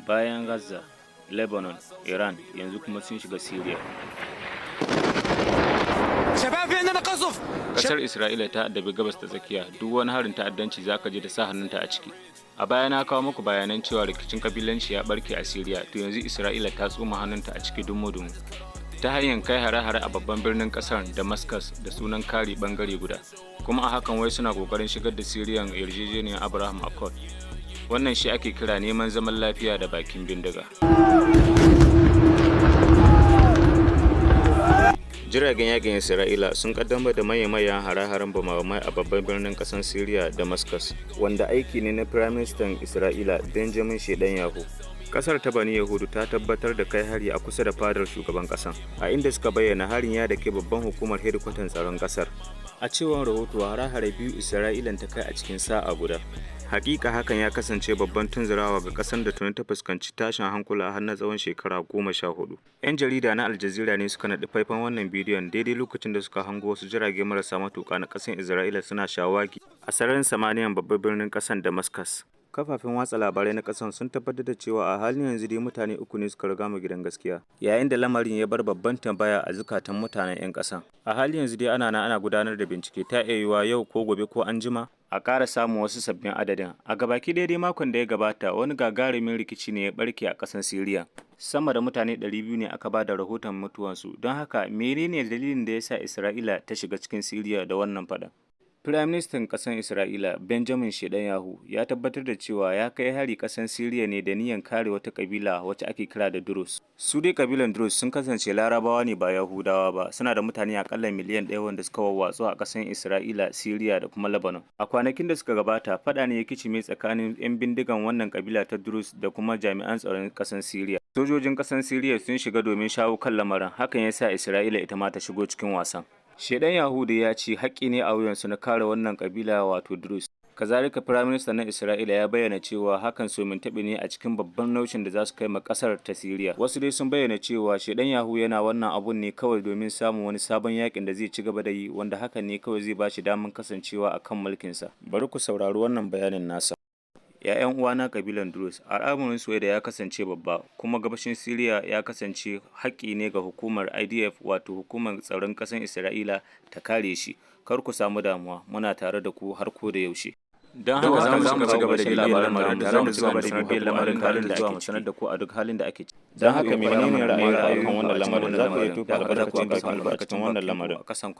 bayan Gaza, Lebanon, Iran yanzu kuma sun shiga Syria. Ƙasar Isra'ila ta addabi Gabas ta Tsakiya, duk wani harin ta'addanci zaka ji da sa hannunta a ciki. A baya na kawo muku bayanan cewa rikicin kabilanci ya barke a Syria, to yanzu Isra'ila ta tsoma hannunta a ciki dumu-dumu. Ta hanyar kai hare-hare a babban birnin ƙasar Damascus da sunan kare bangare guda. Kuma a hakan wai suna kokarin shigar da Syrian yarjejeniyar Abraham Accord. Wannan shi ake kira neman zaman lafiya da bakin bindiga. Jiragen yakin Isra'ila sun kaddamar da manyan hare-haren bama-bamai a babban birnin ƙasar Syria, Damascus, wanda aiki ne na Firaministan Isra'ila Benjamin Netanyahu. Kasar ta Bani Yahudu ta tabbatar da kai hari a kusa da fadar shugaban kasan, a inda suka bayyana harin ya dake babban hukumar hedikwatan tsaron kasar. A cewar rahoto, hare-hare biyu Isra'ilan ta kai a cikin sa'a guda. Hakika hakan ya kasance babban tunzurawa ga kasar da tuni ta fuskanci tashin hankula har na tsawon shekara 14. 'Yan jarida na Al Jazeera ne suka naɗi faifan wannan bidiyon daidai lokacin da suka hango wasu jirage marasa matuƙa na ƙasar Isra'ila suna shawagi a sararin samaniyan babban birnin ƙasar Damascus. Kafafen watsa labarai na ƙasar sun tabbatar da cewa a halin yanzu dai mutane 3 ne suka riga mu gidan gaskiya, yayin da lamarin ya bar babban tambaya a zukatan mutanen 'yan ƙasan. A halin yanzu dai ana gudanar da bincike, ta iya yiwuwa yau ko gobe ko anjima a ƙara samun wasu sabbin adadin. A gabaki daidai makon da ya gabata wani gagarumin rikici ne ya barke a ƙasar Syria. Sama da mutane 200 ne aka ba da rahoton mutuwansu. Don haka menene dalilin da ya sa Isra'ila ta shiga cikin Syria da wannan faɗan? Firaministan ƙasar Isra'ila Benjamin Netanyahu ya tabbatar da cewa ya kai hari ƙasar Syria ne da niyyar kare wata kabila wacce ake kira da Druze. Su dai kabilan Druze sun kasance Larabawa ne ba Yahudawa ba, suna da mutane akalla miliyan 1 wanda suka wawwatsu a ƙasar Isra'ila, Syria da kuma Lebanon. A kwanakin da suka gabata, faɗa ne ya kicime tsakanin 'yan bindigan wannan kabila ta Druze da kuma jami'an tsaron ƙasar Syria. Sojojin ƙasar Syria sun shiga domin shawo kan lamarin, hakan ya sa Isra'ila ita ma ta shigo cikin wasan. Netanyahu ya ce haƙƙi ne a wuyansu na kare wannan kabila wato Druze. Kazalika Firaministan na Isra'ila ya bayyana cewa hakan somin taɓi ne a cikin babban naushin da za su kai ma ƙasar ta Syria. Wasu dai sun bayyana cewa Netanyahu yana wannan abun ne kawai domin samun wani sabon yakin da zai ci gaba da yi, wanda hakan ne kawai zai ba shi damar kasancewa a kan mulkinsa. Bari ku saurari wannan bayanin nasa. ‘Ya'yan uwana kabilan Druze, al'amarin Suweda ya kasance babba, kuma gabashin Syria ya kasance haƙƙi ne ga hukumar IDF wato hukumar tsaron ƙasar Isra'ila ta kare shi. Kar ku samu damuwa, muna tare da ku har ko da yaushe. Don haka za mu ci gaba da bibiyar lamarin tare da zuwa bibiyar lamarin halin da ake sanar da ku a duk halin da ake ciki. Don haka menene ra'ayin kan wannan lamarin? Za ku iya tufa albarkacin wannan lamarin a kasan